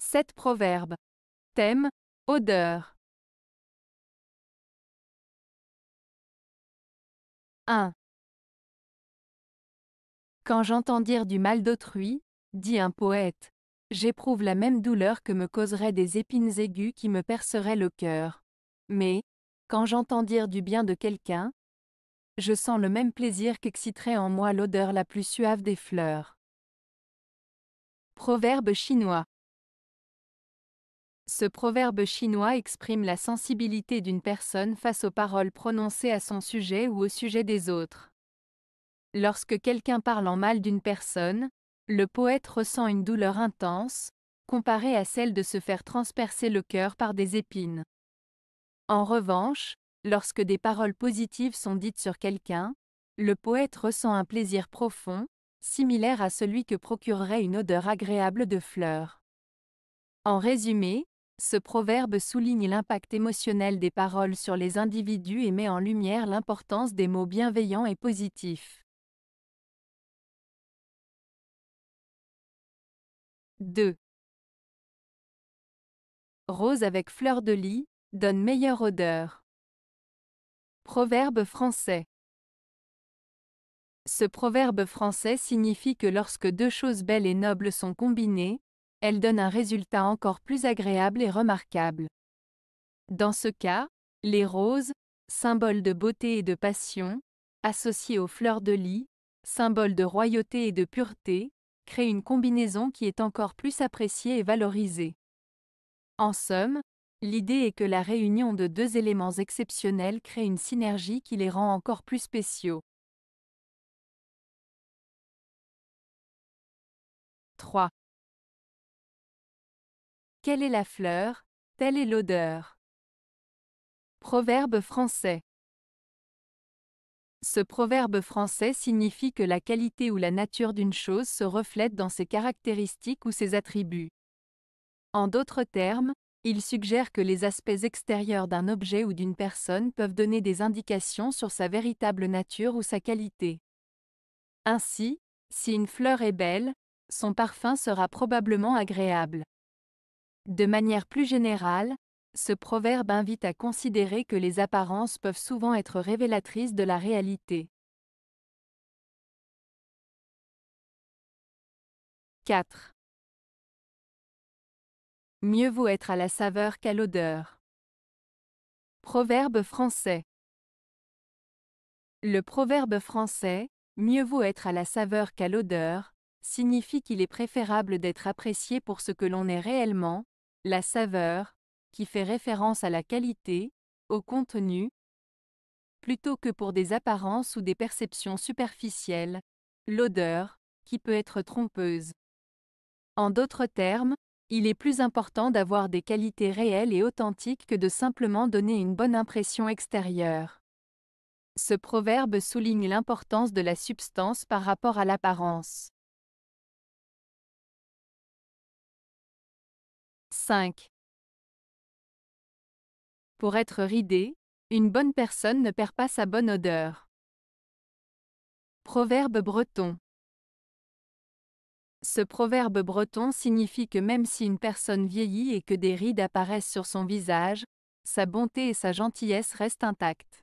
7 proverbes. Thème, odeur. 1. Quand j'entends dire du mal d'autrui, dit un poète, j'éprouve la même douleur que me causeraient des épines aiguës qui me perceraient le cœur. Mais, quand j'entends dire du bien de quelqu'un, je sens le même plaisir qu'exciterait en moi l'odeur la plus suave des fleurs. Proverbe chinois. Ce proverbe chinois exprime la sensibilité d'une personne face aux paroles prononcées à son sujet ou au sujet des autres. Lorsque quelqu'un parle en mal d'une personne, le poète ressent une douleur intense, comparée à celle de se faire transpercer le cœur par des épines. En revanche, lorsque des paroles positives sont dites sur quelqu'un, le poète ressent un plaisir profond, similaire à celui que procurerait une odeur agréable de fleurs. En résumé, ce proverbe souligne l'impact émotionnel des paroles sur les individus et met en lumière l'importance des mots bienveillants et positifs. 2. Rose avec fleur de lis, donne meilleure odeur. Proverbe français. Ce proverbe français signifie que lorsque deux choses belles et nobles sont combinées, elles donnent un résultat encore plus agréable et remarquable. Dans ce cas, les roses, symboles de beauté et de passion, associées aux fleurs de lis, symboles de royauté et de pureté, créent une combinaison qui est encore plus appréciée et valorisée. En somme, l'idée est que la réunion de deux éléments exceptionnels crée une synergie qui les rend encore plus spéciaux. 3. Quelle est la fleur, telle est l'odeur. Proverbe français. Ce proverbe français signifie que la qualité ou la nature d'une chose se reflète dans ses caractéristiques ou ses attributs. En d'autres termes, il suggère que les aspects extérieurs d'un objet ou d'une personne peuvent donner des indications sur sa véritable nature ou sa qualité. Ainsi, si une fleur est belle, son parfum sera probablement agréable. De manière plus générale, ce proverbe invite à considérer que les apparences peuvent souvent être révélatrices de la réalité. 4. Mieux vaut être à la saveur qu'à l'odeur. Proverbe français. Le proverbe français « mieux vaut être à la saveur qu'à l'odeur » signifie qu'il est préférable d'être apprécié pour ce que l'on est réellement, la saveur, qui fait référence à la qualité, au contenu, plutôt que pour des apparences ou des perceptions superficielles, l'odeur, qui peut être trompeuse. En d'autres termes, il est plus important d'avoir des qualités réelles et authentiques que de simplement donner une bonne impression extérieure. Ce proverbe souligne l'importance de la substance par rapport à l'apparence. 5. Pour être ridé, une bonne personne ne perd pas sa bonne odeur. Proverbe breton. Ce proverbe breton signifie que même si une personne vieillit et que des rides apparaissent sur son visage, sa bonté et sa gentillesse restent intactes.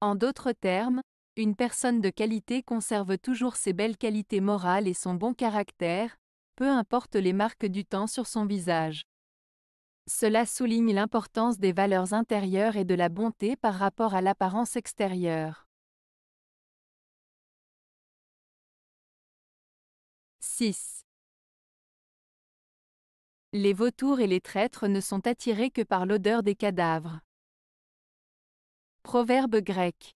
En d'autres termes, une personne de qualité conserve toujours ses belles qualités morales et son bon caractère, peu importe les marques du temps sur son visage. Cela souligne l'importance des valeurs intérieures et de la bonté par rapport à l'apparence extérieure. 6. Les vautours et les traîtres ne sont attirés que par l'odeur des cadavres. Proverbe grec.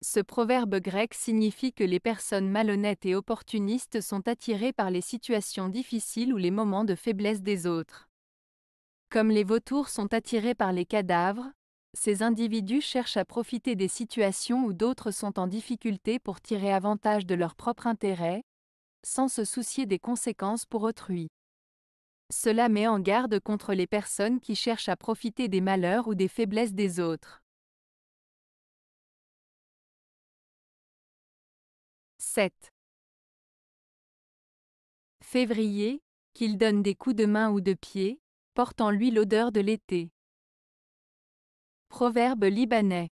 Ce proverbe grec signifie que les personnes malhonnêtes et opportunistes sont attirées par les situations difficiles ou les moments de faiblesse des autres. Comme les vautours sont attirés par les cadavres, ces individus cherchent à profiter des situations où d'autres sont en difficulté pour tirer avantage de leur propre intérêt, sans se soucier des conséquences pour autrui. Cela met en garde contre les personnes qui cherchent à profiter des malheurs ou des faiblesses des autres. 7. Février, qu'il donne des coups de main ou de pied, porte en lui l'odeur de l'été. Proverbe libanais.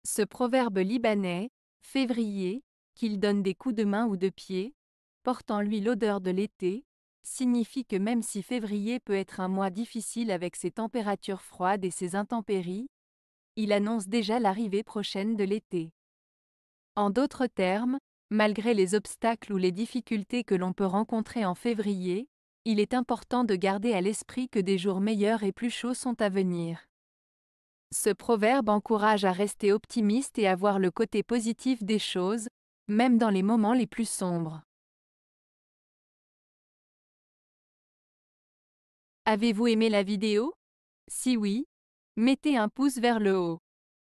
Ce proverbe libanais, février, qu'il donne des coups de main ou de pied, porte en lui l'odeur de l'été, signifie que même si février peut être un mois difficile avec ses températures froides et ses intempéries, il annonce déjà l'arrivée prochaine de l'été. En d'autres termes, malgré les obstacles ou les difficultés que l'on peut rencontrer en février, il est important de garder à l'esprit que des jours meilleurs et plus chauds sont à venir. Ce proverbe encourage à rester optimiste et à voir le côté positif des choses, même dans les moments les plus sombres. Avez-vous aimé la vidéo? Si oui, mettez un pouce vers le haut.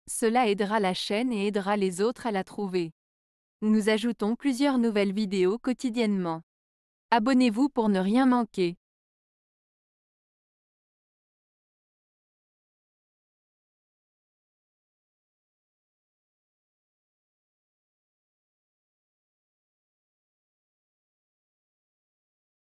Cela aidera la chaîne et aidera les autres à la trouver. Nous ajoutons plusieurs nouvelles vidéos quotidiennement. Abonnez-vous pour ne rien manquer.